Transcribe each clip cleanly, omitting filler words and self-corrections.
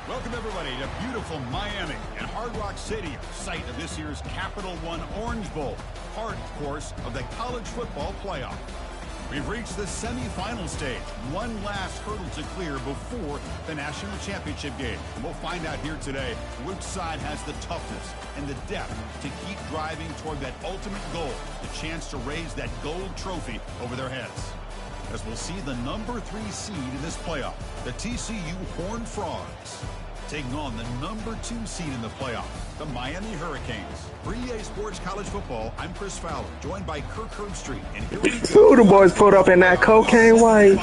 Welcome, everybody, to beautiful Miami and Hard Rock Stadium, site of this year's Capital One Orange Bowl, part, of course, of the college football playoff. We've reached the semifinal stage, one last hurdle to clear before the national championship game. And we'll find out here today which side has the toughness and the depth to keep driving toward that ultimate goal, the chance to raise that gold trophy over their heads. As we'll see the number 3 seed in this playoff, the TCU Horned Frogs, taking on the number 2 seed in the playoff, the Miami Hurricanes. For EA Sports College Football, I'm Chris Fowler, joined by Kirk Herbstreit. And here we go. Who the boys put up in that cocaine white?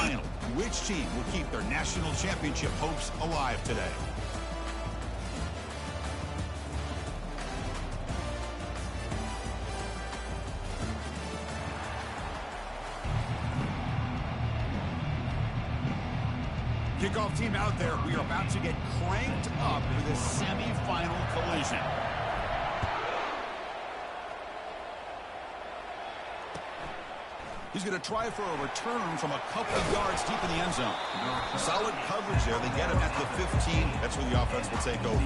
Which team will keep their national championship hopes alive today? Kickoff team out there. We are about to get cranked up for this semi-final collision. He's going to try for a return from a couple of yards deep in the end zone. Solid coverage there. They get him at the 15. That's where the offense will take over.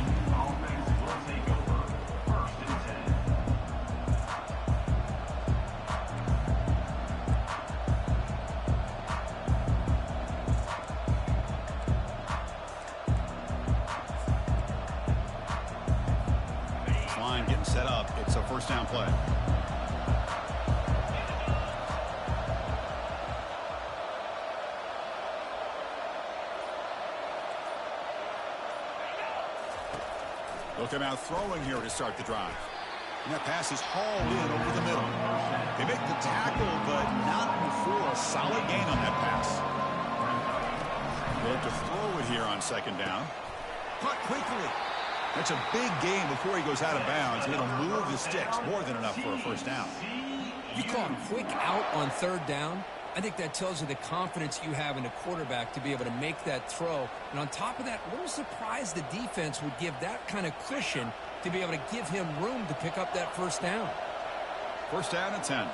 Set up. It's a first down play. Looking out throwing here to start the drive. And that pass is hauled in over the middle. They make the tackle, but not before a solid gain on that pass. They'll have to throw it here on second down. Caught quickly. That's a big gain before he goes out of bounds, and it'll move the sticks more than enough for a first down. You call a quick out on third down. I think that tells you the confidence you have in a quarterback to be able to make that throw. And on top of that, a little surprised the defense would give that kind of cushion to be able to give him room to pick up that first down. First down and 10.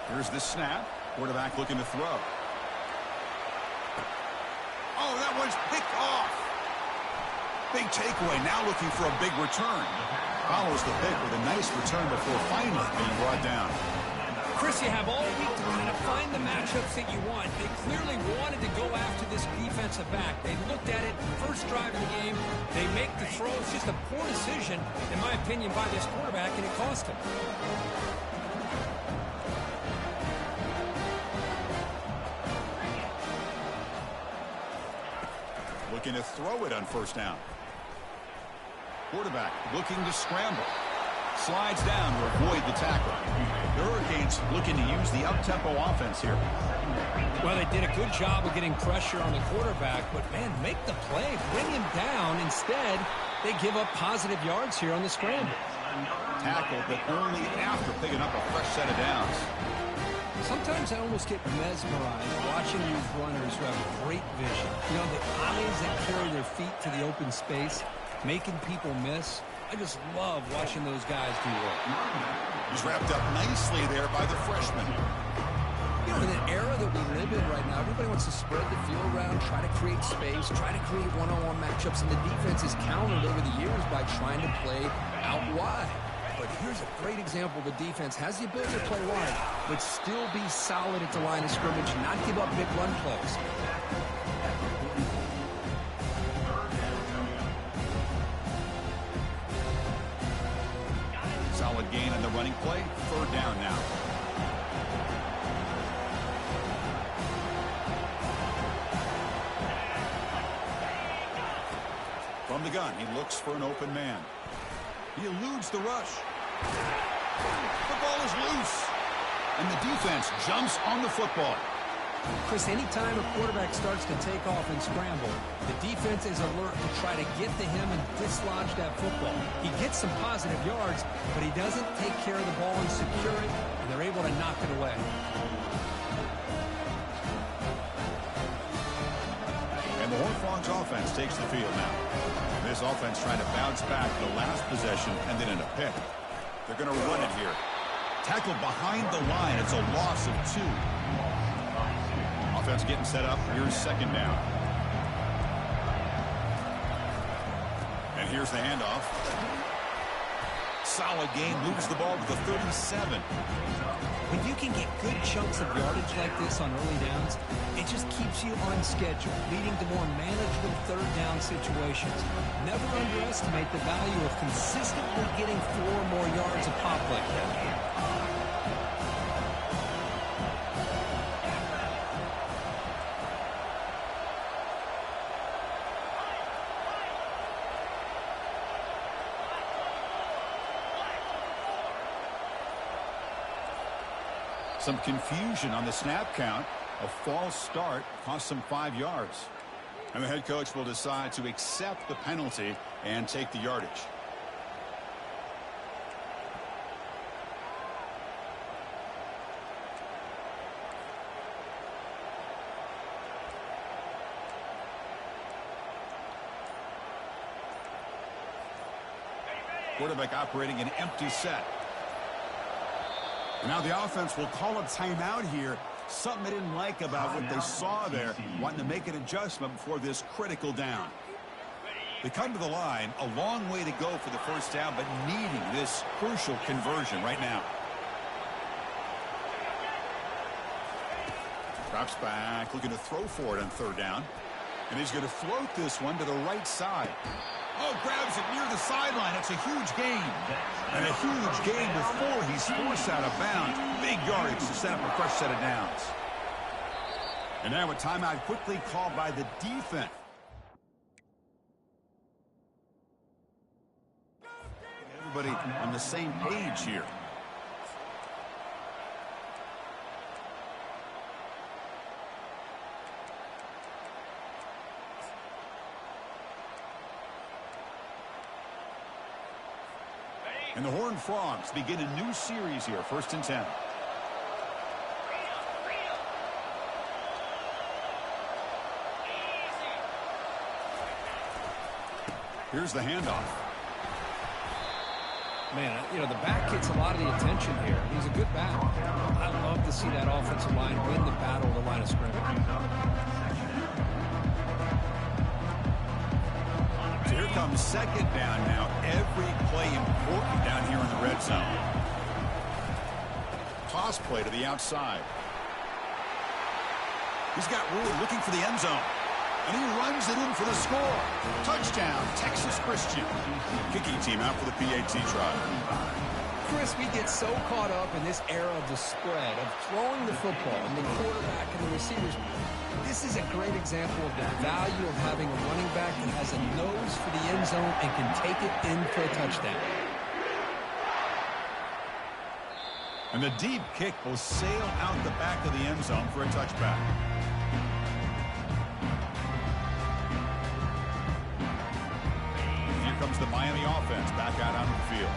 Here's the snap. Quarterback looking to throw. Oh, that one's picked off. Big takeaway. Now looking for a big return. Follows the pick with a nice return before finally being brought down. Chris, you have all week to kind of find the matchups that you want. They clearly wanted to go after this defensive back. They looked at it first drive of the game. They make the throw. It's just a poor decision, in my opinion, by this quarterback, and it cost him. Looking to throw it on first down. Quarterback looking to scramble. Slides down to avoid the tackle. The Hurricanes looking to use the up-tempo offense here. Well, they did a good job of getting pressure on the quarterback, but, man, make the play. Bring him down. Instead, they give up positive yards here on the scramble. Tackle, but only after picking up a fresh set of downs. Sometimes I almost get mesmerized watching these runners who have great vision. You know, the eyes that carry their feet to the open space, making people miss. I just love watching those guys do work. He's wrapped up nicely there by the freshman. You know, in an era that we live in right now, everybody wants to spread the field around, try to create space, try to create one-on-one matchups, and the defense is countered over the years by trying to play out wide. But here's a great example. The defense has the ability to play wide, but still be solid at the line of scrimmage, not give up big run plays. Solid gain on the running play. Third down now. From the gun, he looks for an open man. He eludes the rush. The ball is loose. And the defense jumps on the football. Chris, anytime a quarterback starts to take off and scramble, the defense is alert to try to get to him and dislodge that football. He gets some positive yards, but he doesn't take care of the ball and secure it, and they're able to knock it away. And the Horned Frogs offense takes the field now. This offense trying to bounce back the last possession and then in a pick. They're going to run it here. Tackled behind the line. It's a loss of 2. Offense getting set up. Here's second down. And here's the handoff. Solid game. Moves the ball to the 37. When you can get good chunks of yardage like this on early downs, it just keeps you on schedule, leading to more manageable third down situations. Never underestimate the value of consistently getting 4 or more yards a pop like that. Some confusion on the snap count. A false start cost them 5 yards. And the head coach will decide to accept the penalty and take the yardage. Quarterback operating an empty set. Now the offense will call a timeout here. Something they didn't like about what they saw there. Wanting to make an adjustment before this critical down. They come to the line. A long way to go for the first down, but needing this crucial conversion right now. Drops back, looking to throw for it on third down. And he's going to float this one to the right side. Oh, grabs it near the sideline. It's a huge gain. And a huge gain before he's forced out of bounds. Big yardage to set up a fresh set of downs. And now a timeout quickly called by the defense. Everybody on the same page here. And the Horned Frogs begin a new series here, 1st and 10. Here's the handoff. Man, you know, the back gets a lot of the attention here. He's a good back. I love to see that offensive line win the battle of the line of scrimmage. So here comes second down now. Every play important down here in the red zone. Toss play to the outside. He's got Rule looking for the end zone. And he runs it in for the score. Touchdown, Texas Christian. Kicking team out for the PAT try. Chris, we get so caught up in this era of the spread, of throwing the football and the quarterback and the receivers. This is a great example of the value of having a running back that has a nose for the end zone and can take it in for a touchdown. And the deep kick will sail out the back of the end zone for a touchback. Here comes the Miami offense back out onto the field.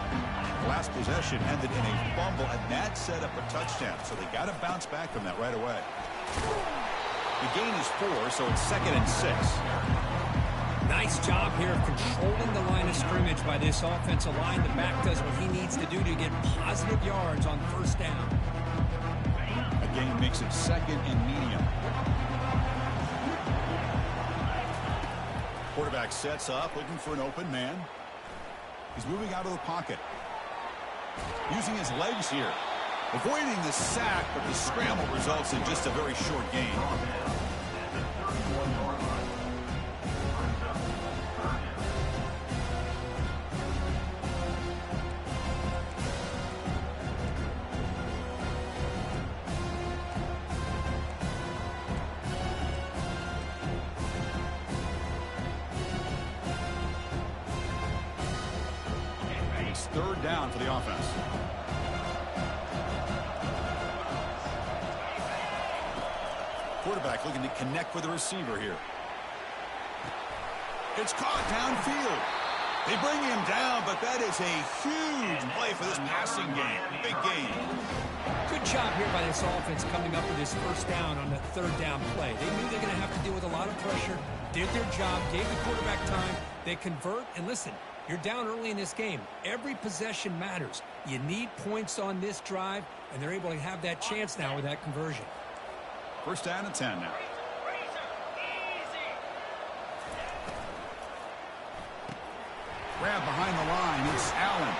Last possession ended in a fumble, and that set up a touchdown. So they got to bounce back from that right away. The gain is 4, so it's 2nd and 6. Nice job here of controlling the line of scrimmage by this offensive line. The back does what he needs to do to get positive yards on first down. A gain makes it 2nd and medium. Quarterback sets up, looking for an open man. He's moving out of the pocket. Using his legs here. Avoiding the sack, but the scramble results in just a very short gain. It's 3rd down for the offense. Quarterback looking to connect with the receiver here. It's caught downfield. They bring him down, but that is a huge play for this passing game. Big gain. Good job here by this offense coming up with this first down on that 3rd down play. They knew they were going to have to deal with a lot of pressure, did their job, gave the quarterback time. They convert, and listen, you're down early in this game. Every possession matters. You need points on this drive, and they're able to have that chance now with that conversion. First down and 10 now. Grab behind the line. It's Allen.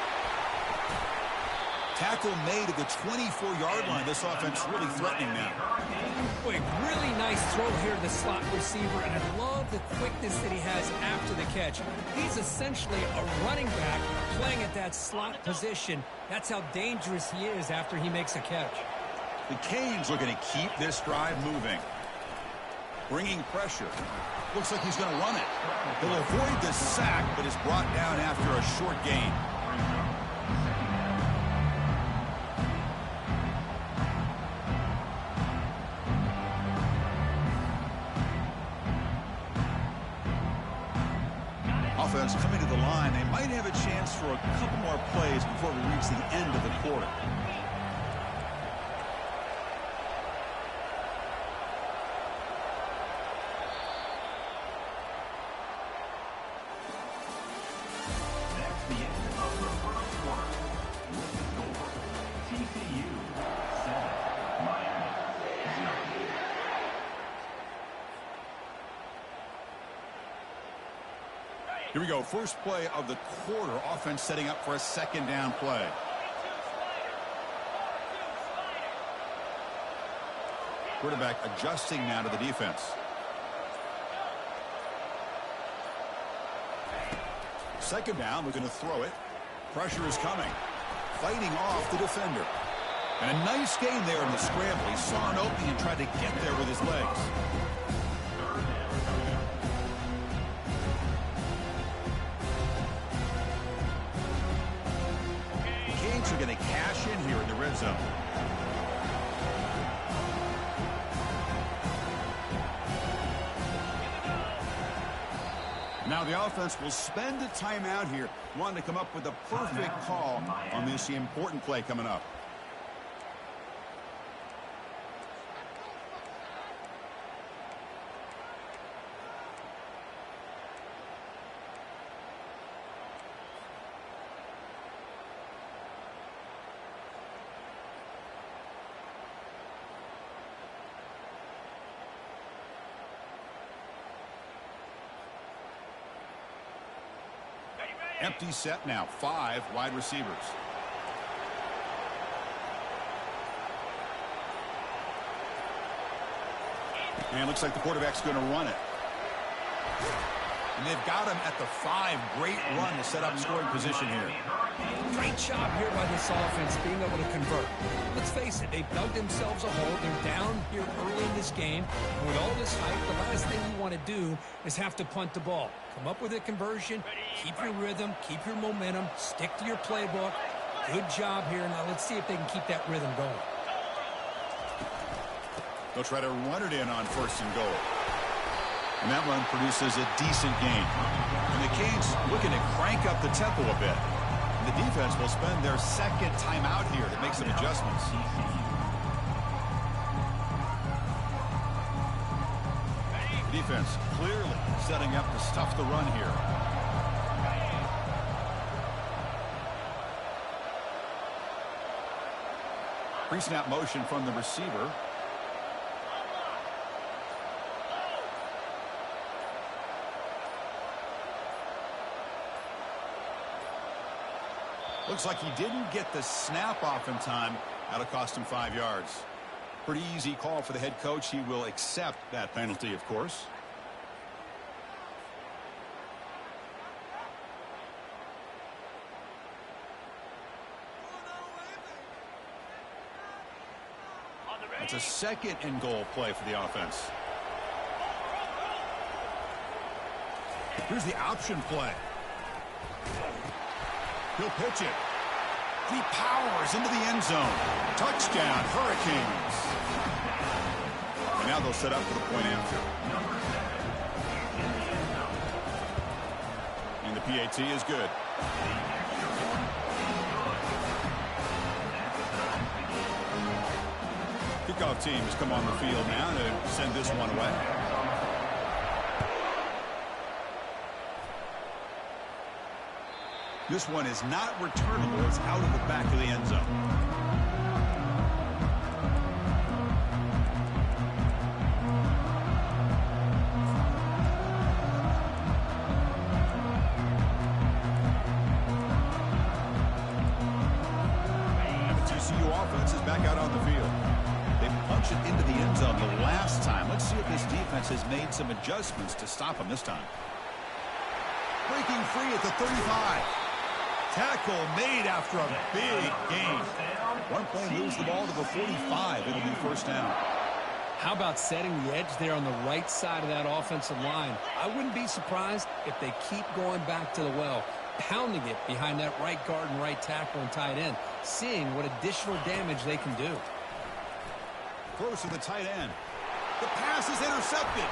Tackle made at the 24-yard line. This offense really threatening now. Boy, really nice throw here to the slot receiver, and I love the quickness that he has after the catch. He's essentially a running back playing at that slot position. That's how dangerous he is after he makes a catch. The Canes looking to keep this drive moving. Bringing pressure. Looks like he's going to run it. He'll avoid the sack, but is brought down after a short gain. Offense coming to the line. They might have a chance for a couple more plays before we reach the end of the quarter. Here we go. First play of the quarter. Offense setting up for a second down play. Quarterback adjusting now to the defense. Second down. Looking to throw it. Pressure is coming. Fighting off the defender. And a nice gain there in the scramble. He saw an opening and tried to get there with his legs. Are going to cash in here in the red zone. Now the offense will spend a timeout here, wanting to come up with a perfect call on this important play coming up. Empty set now. 5 wide receivers. And looks like the quarterback's going to run it. And they've got him at the 5. Great run to set up scoring position here. Great job here by this offense being able to convert. Let's face it, they've dug themselves a hole. They're down here early in this game. And with all this hype, the last thing you want to do is have to punt the ball. Come up with a conversion, keep your rhythm, keep your momentum, stick to your playbook. Good job here. Now let's see if they can keep that rhythm going. They'll try to run it in on first and goal. And that run produces a decent gain. And the Canes looking to crank up the tempo a bit. And the defense will spend their second timeout here to make some adjustments. The defense clearly setting up to stuff the run here. Pre-snap motion from the receiver. Looks like he didn't get the snap off in time. That'll cost him 5 yards. Pretty easy call for the head coach. He will accept that penalty, of course. It's a second and goal play for the offense. Here's the option play. He'll pitch it. He powers into the end zone. Touchdown, Hurricanes. And now they'll set up for the point after. And the PAT is good. Kickoff team has come on the field now to send this one away. This one is not returnable. It's out of the back of the end zone. defense has made some adjustments to stop him this time. Breaking free at the 35. Tackle made after a big gain. One play moves the ball to the 45. It'll be first down. How about setting the edge there on the right side of that offensive line? I wouldn't be surprised if they keep going back to the well, pounding it behind that right guard and right tackle and tight end, seeing what additional damage they can do. Throws to the tight end. The pass is intercepted.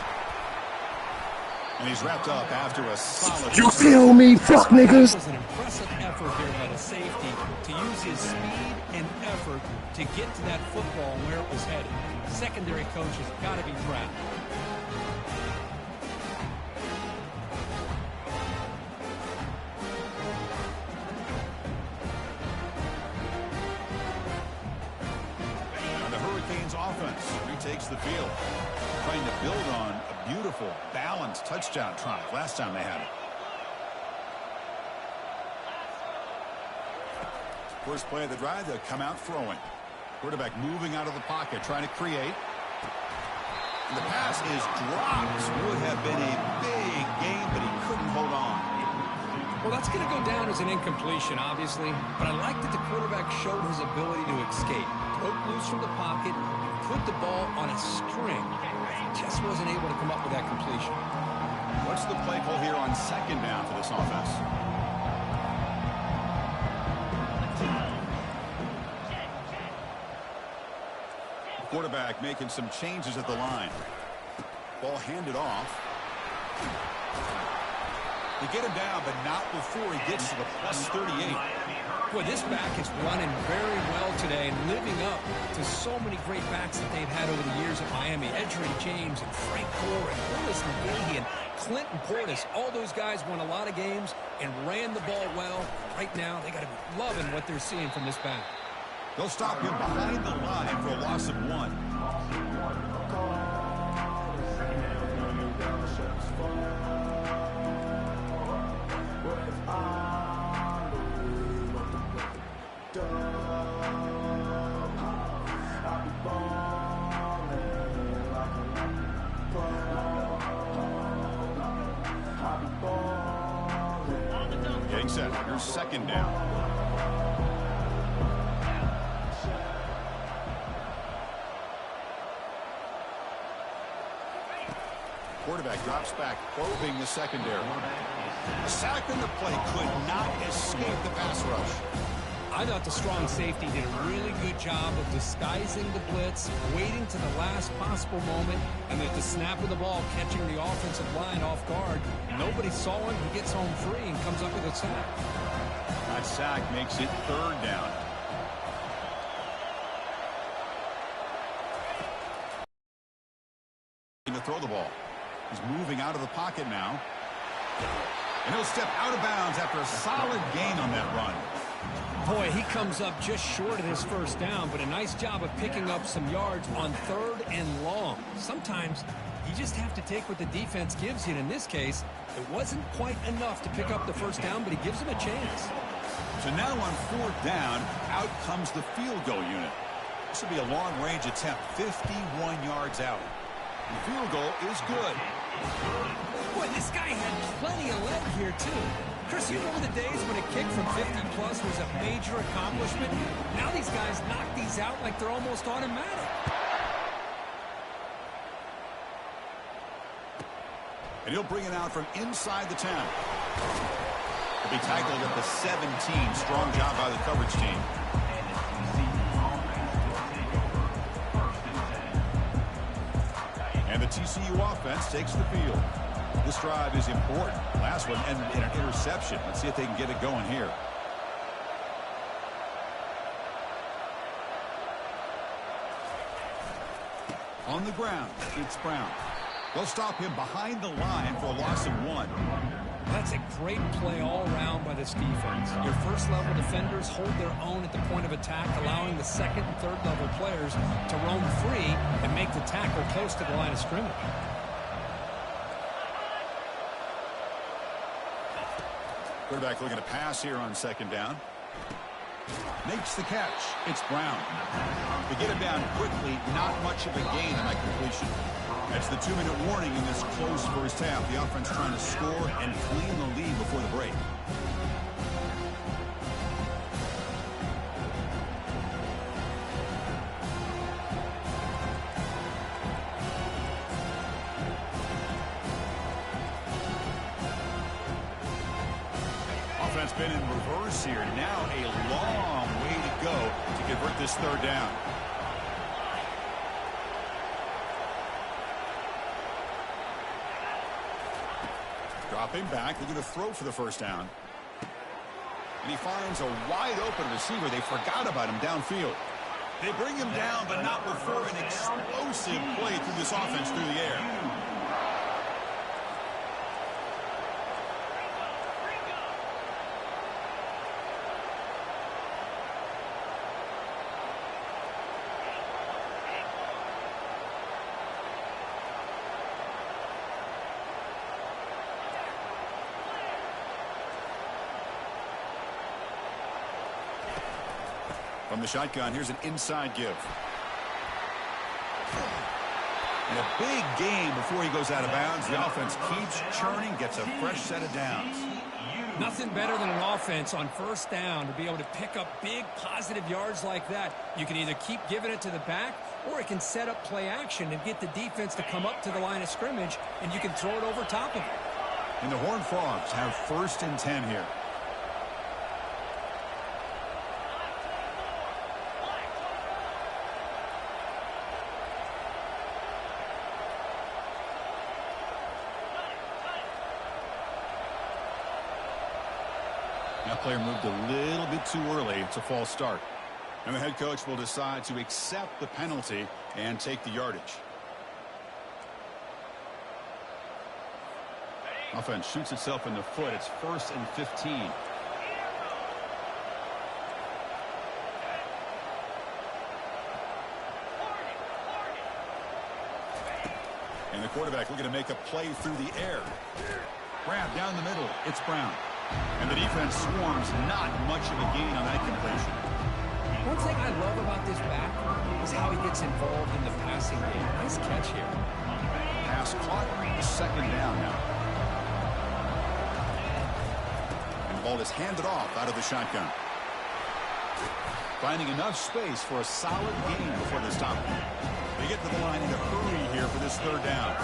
And he's wrapped up after a solid... You feel me, fuck niggas? It was an impressive effort here by the safety to use his speed and effort to get to that football where it was headed. Secondary coach has got to be proud. And the Hurricanes offense retakes the field, trying to build on a beautiful, balanced touchdown drive last time they had it. First play of the drive, they'll come out throwing. Quarterback moving out of the pocket, trying to create. And the pass is dropped. Would have been a big game, but he couldn't hold on. Well, that's going to go down as an incompletion, obviously, but I like that the quarterback showed his ability to escape, broke loose from the pocket, and put the ball on a string. He just wasn't able to come up with that completion. What's the play call here on second down for this offense? Quarterback making some changes at the line. Ball handed off. They get him down, but not before he gets to the plus 38. Boy, this back is running very well today and living up to so many great backs that they've had over the years at Miami. Edgerrin James and Frank Gore and Willis McGahee and Clinton Portis. All those guys won a lot of games and ran the ball well. Right now, they got to be loving what they're seeing from this back. They'll stop him behind the line for a loss of 1. Getting set. Here's second down. Quarterback drops back, probing the secondary. A sack in the play could not escape the pass rush. I thought the strong safety did a really good job of disguising the blitz, waiting to the last possible moment, and at the snap of the ball, catching the offensive line off guard. Nobody saw him. He gets home free and comes up with a sack. That sack makes it third down. To throw the ball. He's moving out of the pocket now. And he'll step out of bounds after a solid gain on that run. Boy, he comes up just short of his first down, but a nice job of picking up some yards on 3rd and long. Sometimes you just have to take what the defense gives you, and in this case, it wasn't quite enough to pick up the first down, but he gives him a chance. So now on 4th down, out comes the field goal unit. This will be a long-range attempt, 51 yards out. The field goal is good. Boy, this guy had plenty of leg here, too. Chris, you remember the days when a kick from 50-plus was a major accomplishment? Now these guys knock these out like they're almost automatic. And he'll bring it out from inside the 10. He'll be tackled at the 17. Strong job by the coverage team. And the TCU offense takes the field. This drive is important. Last one ended in an interception. Let's see if they can get it going here. On the ground, it's Brown. They'll stop him behind the line for a loss of 1. That's a great play all around by this defense. Your first-level defenders hold their own at the point of attack, allowing the second and third-level players to roam free and make the tackle close to the line of scrimmage. Quarterback looking to pass here on second down. Makes the catch. It's Brown. They get him down quickly. Not much of a gain on that completion. That's the 2-minute warning in this close first half. The offense trying to score and clean the lead before the break. Offense been in reverse here. Now a long way to go to convert this third down. Dropping back, they're going to throw for the first down. And he finds a wide open receiver. They forgot about him downfield. They bring him down, but not before an explosive play through this offense through the air. From the shotgun, here's an inside give. And a big gain before he goes out of bounds. The offense keeps churning, gets a fresh set of downs. Nothing better than an offense on first down to be able to pick up big positive yards like that. You can either keep giving it to the back, or it can set up play action and get the defense to come up to the line of scrimmage, and you can throw it over top of it. And the Horned Frogs have 1st and 10 here. That player moved a little bit too early. It's a false start. And the head coach will decide to accept the penalty and take the yardage. Offense shoots itself in the foot. It's 1st and 15. And the quarterback looking to make a play through the air. Grab down the middle. It's Brown. And the defense swarms. Not much of a gain on that completion. One thing I love about this back is how he gets involved in the passing game. Nice catch here. Pass caught. 2nd down now. And the ball is handed off out of the shotgun. Finding enough space for a solid gain before they stop. They get to the line in a hurry here for this 3rd down.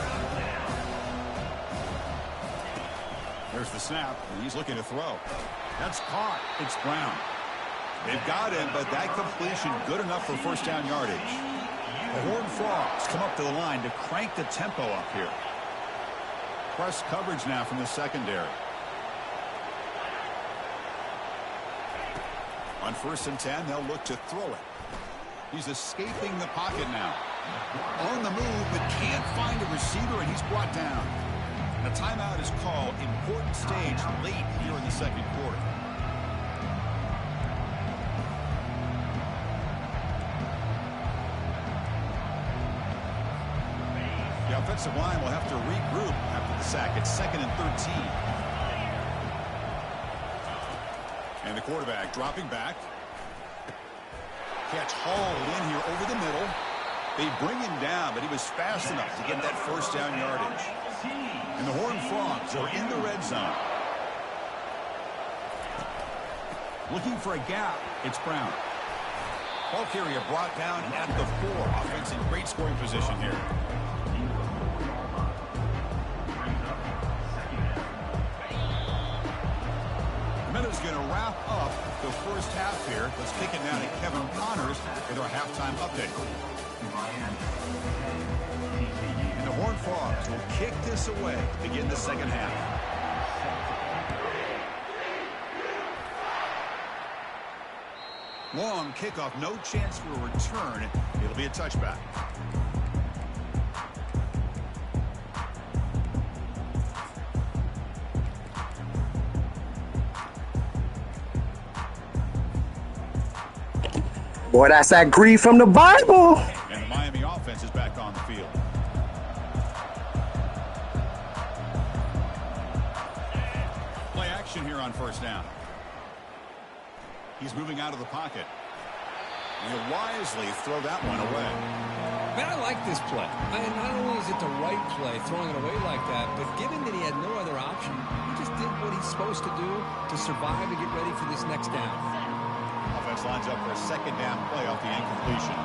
There's the snap, and he's looking to throw. That's caught. It's Brown. They've got him, but that completion good enough for 1st down yardage. The Horned Frogs come up to the line to crank the tempo up here. Press coverage now from the secondary. On 1st and 10, they'll look to throw it. He's escaping the pocket now. On the move, but can't find a receiver, and he's brought down. And a timeout is called. Important stage late here in the 2nd quarter. The offensive line will have to regroup after the sack. It's 2nd and 13. And the quarterback dropping back. Catch hauled in here over the middle. They bring him down, but he was fast enough to get that 1st down yardage. And the Horned Frogs are in the red zone. Looking for a gap. It's Brown. Ball carrier brought down at the 4. Offense in great scoring position here. The Meadows going to wrap up the first half here. Let's kick it now to Kevin Connors with our halftime update. And the Horned Frogs will kick this away to begin the 2nd half. Long kickoff, no chance for a return. It'll be a touchback. Boy, that's that greed from the Bible. And the Miami offense is back on the field. Play action here on 1st down. He's moving out of the pocket. And he'll wisely throw that one away. Man, I like this play. Not only is it the right play, throwing it away like that, but given that he had no other option, he just did what he's supposed to do to survive and get ready for this next down. Offense lines up for a second down play off the incompletion.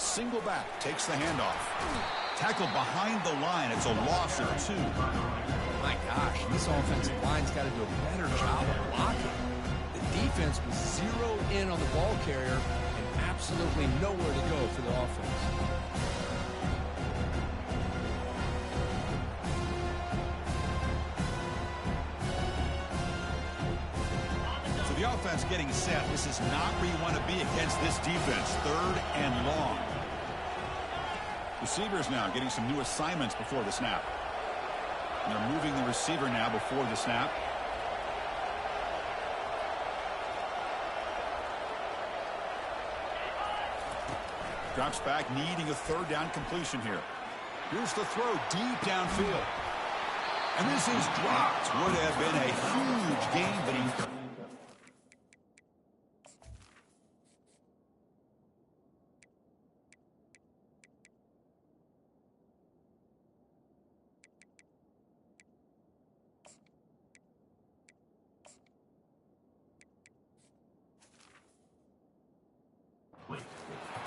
Single back, takes the handoff. Tackled behind the line. It's a loss or 2. My gosh, this offensive line's got to do a better job of blocking. The defense was zeroed in on the ball carrier and absolutely nowhere to go for the offense. So the offense getting set. This is not where you want to be against this defense. 3rd and long. Receivers now getting some new assignments before the snap. And they're moving the receiver now before the snap. Drops back, needing a 3rd down completion here. Here's the throw deep downfield. And this is dropped. Would have been a huge gain, but he...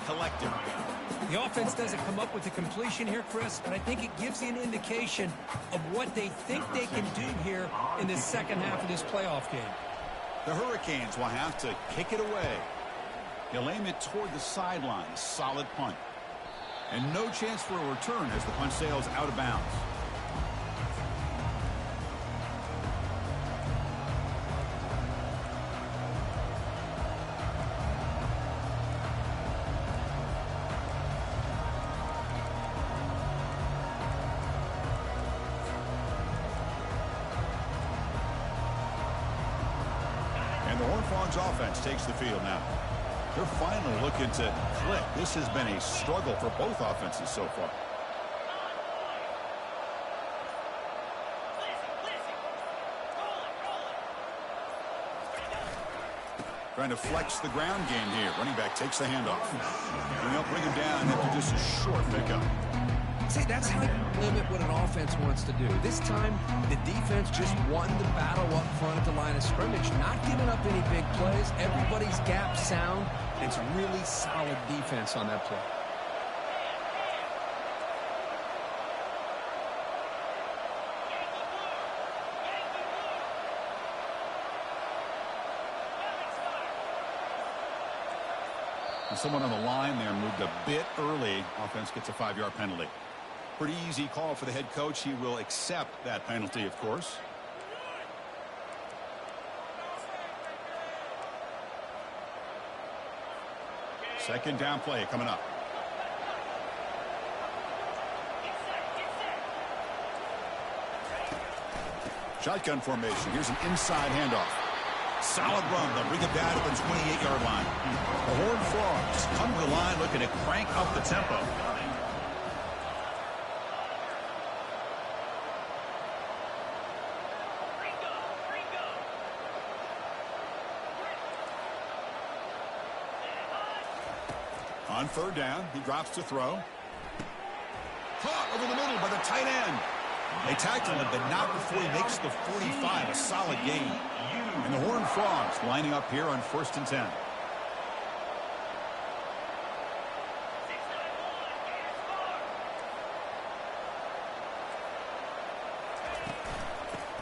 collective. The offense doesn't come up with the completion here, Chris, but I think it gives you an indication of what they think they can do here in the second half of this playoff game. The Hurricanes will have to kick it away. He'll aim it toward the sideline. Solid punt. And no chance for a return as the punt sails out of bounds. Offense takes the field now. They're finally looking to click. This has been a struggle for both offenses so far. Trying to flex the ground game here. Running back takes the handoff. And they'll bring him down after just a short pickup. See, that's how you limit what an offense wants to do. This time, the defense just won the battle up front at the line of scrimmage, not giving up any big plays. Everybody's gap sound. It's really solid defense on that play. And someone on the line there moved a bit early. Offense gets a 5-yard penalty. Pretty easy call for the head coach. He will accept that penalty, of course. Second down play coming up. Shotgun formation. Here's an inside handoff. Solid run. They'll bring it down at the 28-yard line. The Horned Frogs come to the line looking to crank up the tempo. On 3rd down, he drops to throw. Caught over the middle by the tight end. They tackle him, but not before he makes the 45. A solid gain. And the Horned Frogs lining up here on 1st and 10.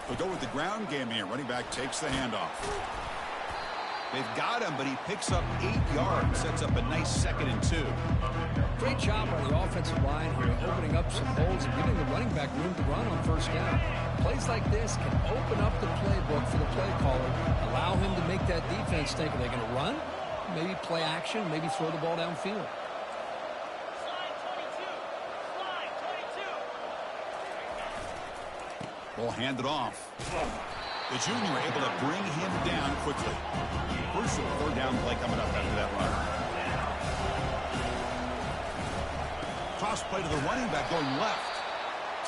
They'll go with the ground game here. Running back takes the handoff. They've got him, but he picks up 8 yards. Sets up a nice 2nd and 2. Great job by the offensive line here, opening up some holes and giving the running back room to run on 1st down. Plays like this can open up the playbook for the play caller, allow him to make that defense think, are they going to run? Maybe play action, maybe throw the ball downfield. Ball handed off. The junior able to bring him down quickly. Crucial 4th down play coming up after that run. Toss play to the running back going left.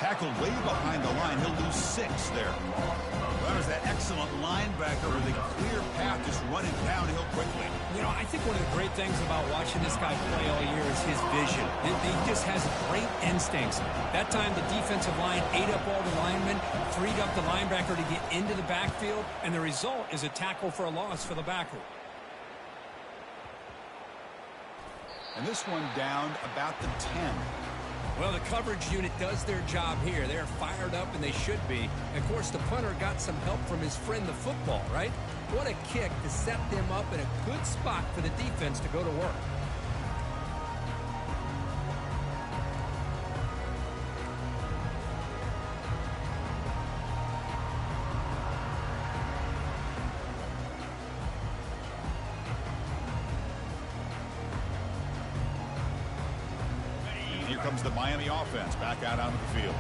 Tackled way behind the line. He'll lose 6 there. That was that excellent linebacker with a clear path, just running downhill quickly. You know, I think one of the great things about watching this guy play all year is his vision. He just has great instincts. That time, the defensive line ate up all the linemen, freed up the linebacker to get into the backfield, and the result is a tackle for a loss for the backer. And this one down about the 10. Well, the coverage unit does their job here. They're fired up, and they should be. Of course, the punter got some help from his friend, the football, right? What a kick to set them up in a good spot for the defense to go to work. Comes the Miami offense back out onto the field.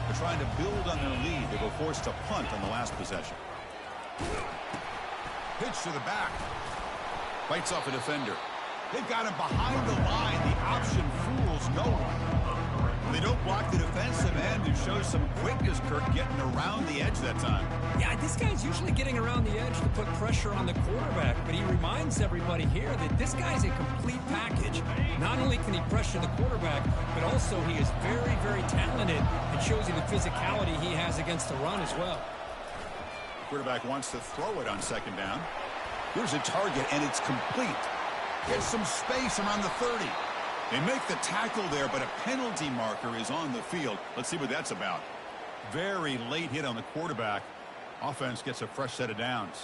They're trying to build on their lead. They were forced to punt on the last possession. Pitch to the back. Fights off a defender. They've got him behind the line. The option fools no one. They don't block the defensive end, who shows some quickness, Kirk, getting around the edge that time. Yeah, this guy's usually getting around the edge to put pressure on the quarterback, but he reminds everybody here that this guy's a complete package. Not only can he pressure the quarterback, but also he is very, very talented and shows you the physicality he has against the run as well. Quarterback wants to throw it on second down. Here's a target, and it's complete. Gets some space around the 30. They make the tackle there, but a penalty marker is on the field. Let's see what that's about. Very late hit on the quarterback. Offense gets a fresh set of downs.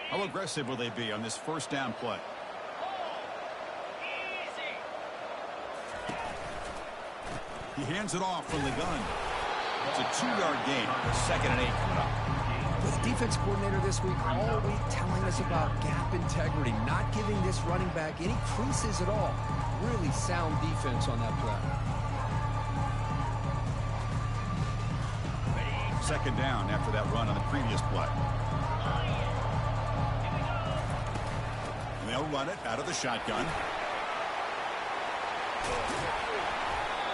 How aggressive will they be on this first down play? He hands it off from the gun. It's a 2-yard gain. 2nd and 8 coming up. With defense coordinator this week, all week telling us about gap integrity, not giving this running back any creases at all. Really sound defense on that play. 2nd down after that run on the previous play. And they'll run it out of the shotgun.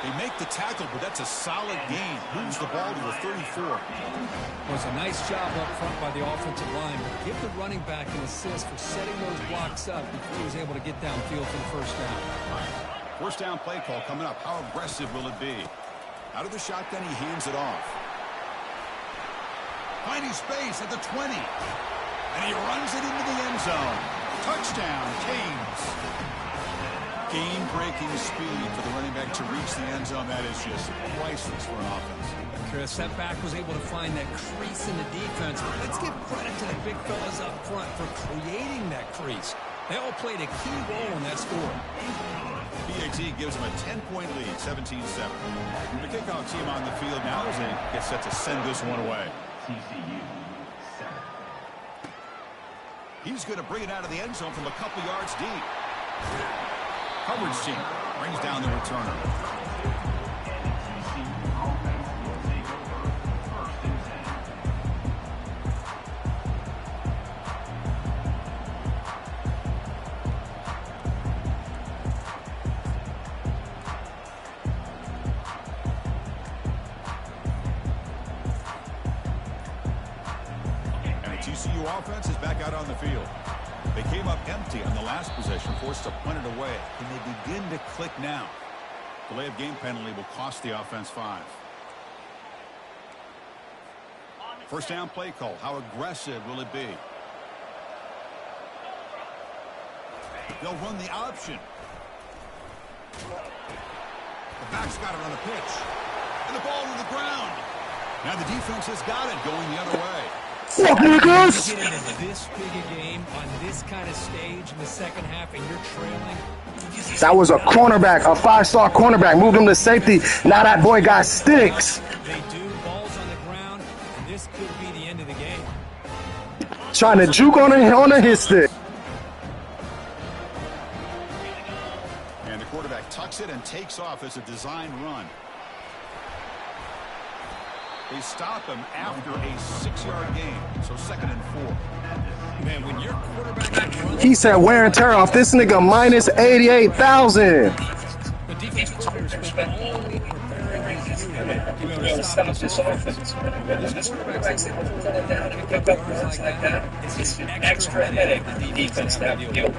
They make the tackle, but that's a solid gain. Moves the ball to the 34. It was a nice job up front by the offensive line. Give the running back an assist for setting those blocks up before he was able to get downfield for the first down. First down play call coming up. How aggressive will it be? Out of the shotgun, he hands it off. Finding space at the 20. And he runs it into the end zone. Touchdown, Canes. Game-breaking speed for the running back to reach the end zone. That is just priceless for an offense. Chris, that back was able to find that crease in the defense. But let's give credit to the big fellas up front for creating that crease. They all played a key role in that score. PAT gives them a 10-point lead, 17-7. The kickoff team on the field now as they get set to send this one away. He's going to bring it out of the end zone from a couple yards deep. Coverage team brings down the returner. And the TCU offense is back out on the field. They came up empty on the last possession, forced to punt it away. And they begin to click now. Delay of game penalty will cost the offense 5. First down play call. How aggressive will it be? They'll run the option. The back's got it on the pitch. And the ball to the ground. Now the defense has got it going the other way. Fuck niggas! You get into this big a game on this kind of stage in the second half and you're trailing. That was a cornerback, a 5-star cornerback. Moved him to safety. Now that boy got sticks. They do. Balls on the ground, and this could be the end of the game. Trying to juke on a hit stick. And the quarterback tucks it and takes off as a design run. They stop him after a 6-yard gain, so 2nd and 4. Man, when your quarterback runs, He said wear and tear off this nigga minus 88,000. the defense coordinator spent all week preparing his unit to be able to stop this offense. This quarterback's able to pull it down and pick up yards like that. It's just an extra headache the defense have to deal with.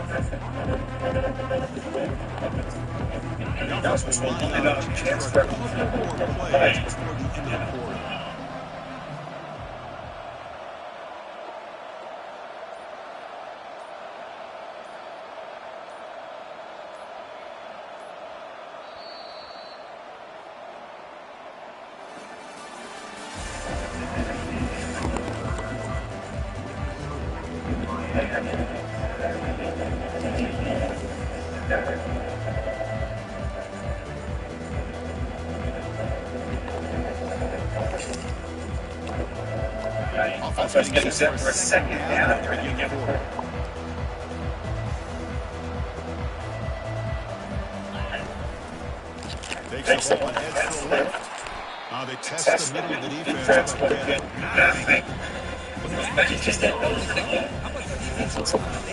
Offense will line up a chance for a couple more plays before the end of the quarter. Offense getting set for a second down after you get forward. Takes the ball and heads for a lift. They test the middle of the defense, but get nothing. But it's just that nose thing. How about the defense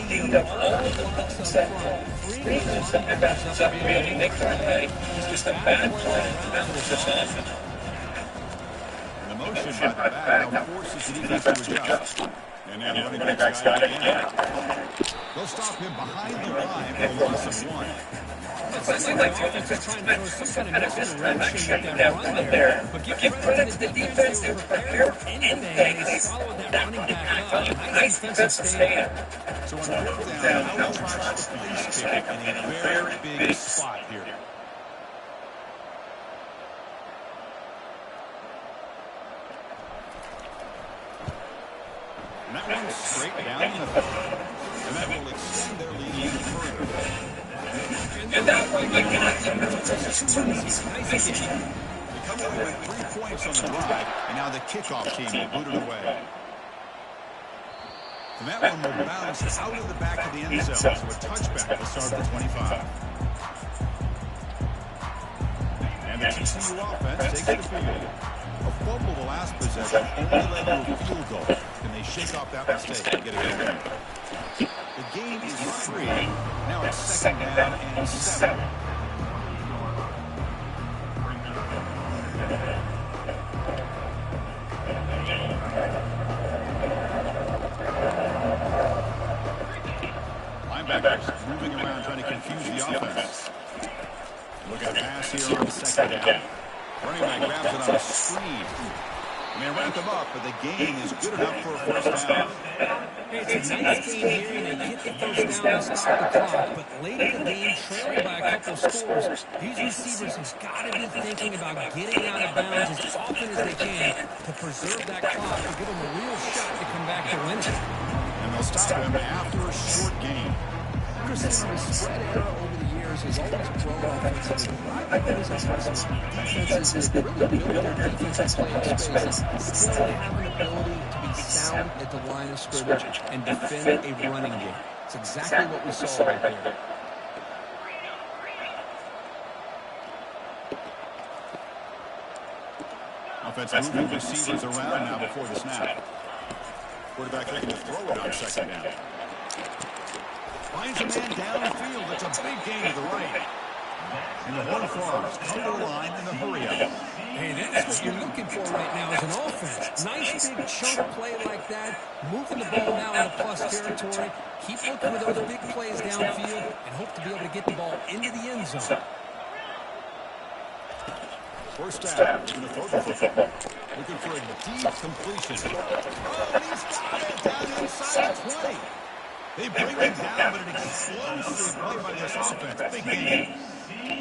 cleaned up all the blocks up front? Freeing some backups up here. They can't play. It's just a bad play for this offense. The motion by the back now forces the defense to adjust. And now running back's got it again. They'll stop him behind the line for a loss of 1. It seems like the offense is trying to throw some kind of misdirection with that run there. But give credit to the defense. They were prepared for anything. They followed that running back up. Nice defensive stand. So on fourth down, now tries the place kick in a very big spot here. And that one's straight down the middle. And that will extend their lead even further. And that way, you cannot They come away with 3 points on the drive, and now the kickoff team will boot it away. And that one will bounce out of the back of the end zone, so a touchback will start at the 25. And the TCU offense takes the field. A fumble the last possession only led to a field goal. Can they shake off that mistake and get it going? The game is free. Now it's second down and 7. Linebackers moving around trying to confuse the offense. Look at the pass here on second down. Running back grabs it on a screen. And they wrap him up, but the gain is good enough for a first down. Hey, it's a nice game here, and they get the first down and stop the clock. But late in the game, trailing by a couple scores, these receivers have got to be thinking about getting out of bounds as often as they can to preserve that clock, to give them a real shot to come back to win it. And they'll stop him after a short gain. Anderson, the spread era over the years has always grown offensively. Always impressive. Defenses that really build their defense play in space still have an ability to be sound at the line of scrimmage and defend a running game. It's exactly what we saw right there. Offense moving receivers around now before the snap. Quarterback looking to throw it on second down. Finds a man downfield. That's a big gain to the right. And the Horned Frogs come to the line in the hurry-up. Hey, that's what you're looking for right now as an offense. Nice big chunk play like that. Moving the ball now into plus territory. Keep looking for those big plays downfield and hope to be able to get the ball into the end zone. First down. Looking to throw the football. Looking for a deep completion. Oh, he's got it down inside the 20. They bring him down, but it explodes through play by this offense. Big game.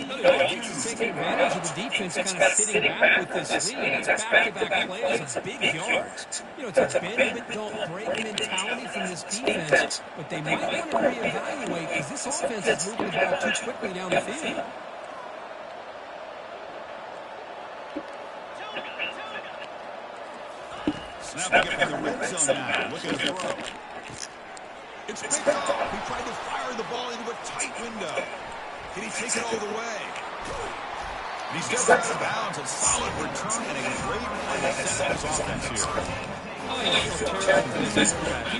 The offense is taking advantage of the defense kind of sitting back with this lead. It's back-to-back plays of big yards. You know, it's a bend-but-don't-break mentality from this defense, but they might want to reevaluate because this offense is moving the ball too quickly down the field. Snapping it in the red zone now. Looking to throw. It's picked off. He tried to fire the ball into a tight window. Can he take it all the way? And he steps out of bounds. A solid return and a great play to set up his offense here.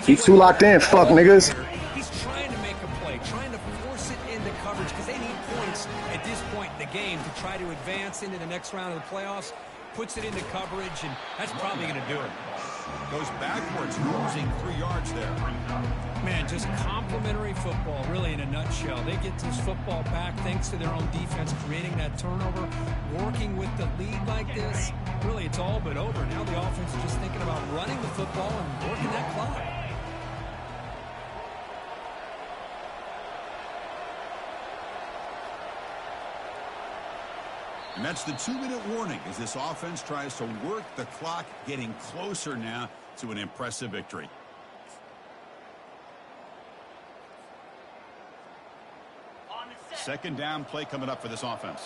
He's too locked in, fuck niggas. He's trying to make a play, trying to force it into coverage because they need points at this point in the game to try to advance into the next round of the playoffs. Puts it into coverage, and that's probably going to do it. Goes backwards, losing 3 yards there. Man, just complimentary football, really, in a nutshell. They get this football back thanks to their own defense, creating that turnover, working with the lead like this. Really, it's all but over. Now the offense is just thinking about running the football and working that clock. And that's the 2-minute warning as this offense tries to work the clock, getting closer now to an impressive victory. Second down play coming up for this offense.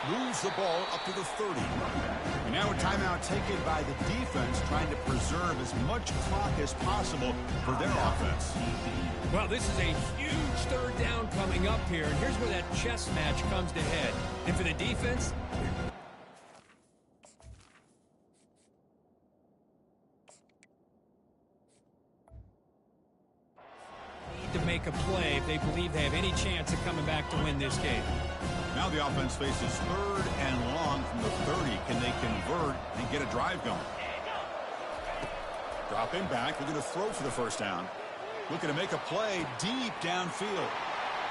Moves the ball up to the 30. And now a timeout taken by the defense, trying to preserve as much clock as possible for their offense. Well, this is a huge third down coming up here, and here's where that chess match comes to head. And for the defense, need to make a play if they believe they have any chance of coming back to win this game. Now the offense faces 3rd and long from the 30. Can they convert and get a drive going? Dropping back, looking to throw for the first down. Looking to make a play deep downfield.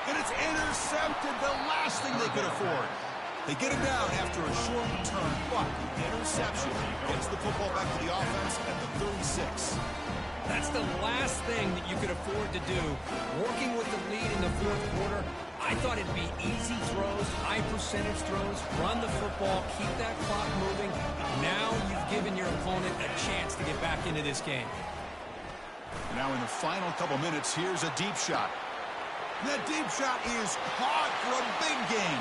And it's intercepted, the last thing they could afford. They get it down after a short return, but the interception gets the football back to the offense at the 36. That's the last thing that you could afford to do. Working with the lead in the 4th quarter, I thought it'd be easy throws, high percentage throws, run the football, keep that clock moving. Now you've given your opponent a chance to get back into this game. Now in the final couple minutes, here's a deep shot. That deep shot is caught for a big gain.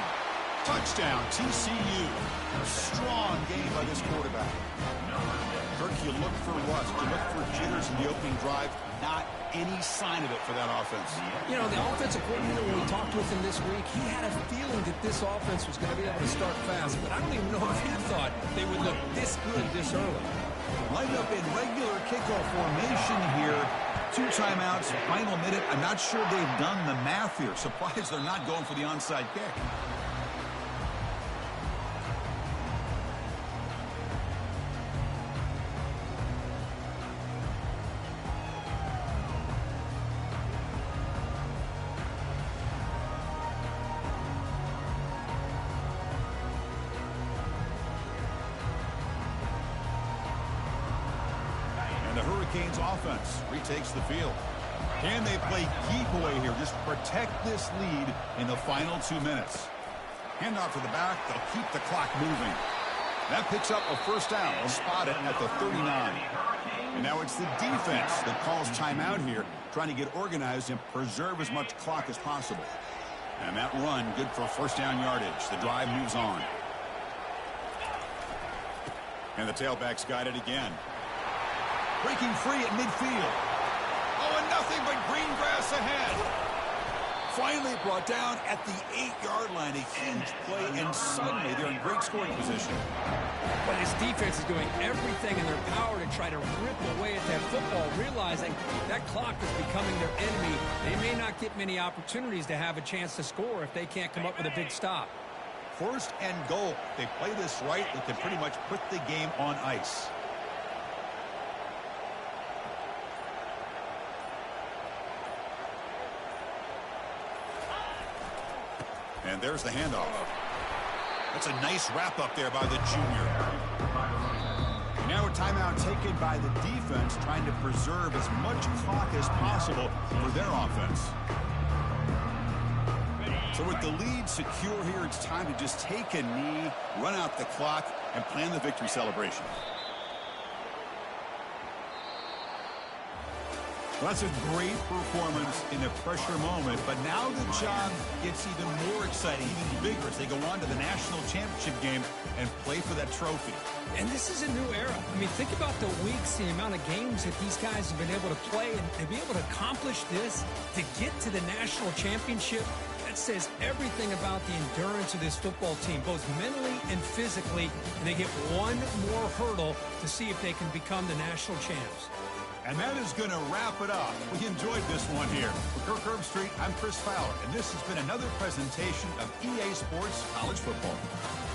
Touchdown, TCU. A strong game by this quarterback. Kirk, you look for rust, you look for jitters in the opening drive. Not any sign of it for that offense. You know, the offensive coordinator, when we talked with him this week, he had a feeling that this offense was going to be able to start fast, but I don't even know if he thought they would look this good this early. Lined up in regular kickoff formation here. 2 timeouts, final minute. I'm not sure they've done the math here. Surprised they're not going for the onside kick. Hurricanes offense retakes the field. Can they play keep away here? Just protect this lead in the final 2 minutes. Handoff to the back. They'll keep the clock moving. That picks up a first down. They'll spot it at the 39. And now it's the defense that calls timeout here, trying to get organized and preserve as much clock as possible. And that run, good for first down yardage. The drive moves on. And the tailback's got it again. Breaking free at midfield. Oh, and nothing but green grass ahead. Finally brought down at the 8-yard line. A huge play, and suddenly they're in great scoring position. But this defense is doing everything in their power to try to rip away at that football, realizing that clock is becoming their enemy. They may not get many opportunities to have a chance to score if they can't come up with a big stop. 1st and goal. If they play this right, they can pretty much put the game on ice. And there's the handoff. That's a nice wrap up there by the junior. Now a timeout taken by the defense, trying to preserve as much clock as possible for their offense. So with the lead secure here, it's time to just take a knee, run out the clock, and plan the victory celebration. Well, that's a great performance in a pressure moment, but now the job gets even more exciting, even bigger as they go on to the national championship game and play for that trophy. And this is a new era. I mean, think about the weeks, the amount of games that these guys have been able to play, and to be able to accomplish this, to get to the national championship, that says everything about the endurance of this football team, both mentally and physically, and they get one more hurdle to see if they can become the national champs. And that is going to wrap it up. We enjoyed this one here. For Kirk Herbstreit, I'm Chris Fowler, and this has been another presentation of EA Sports College Football.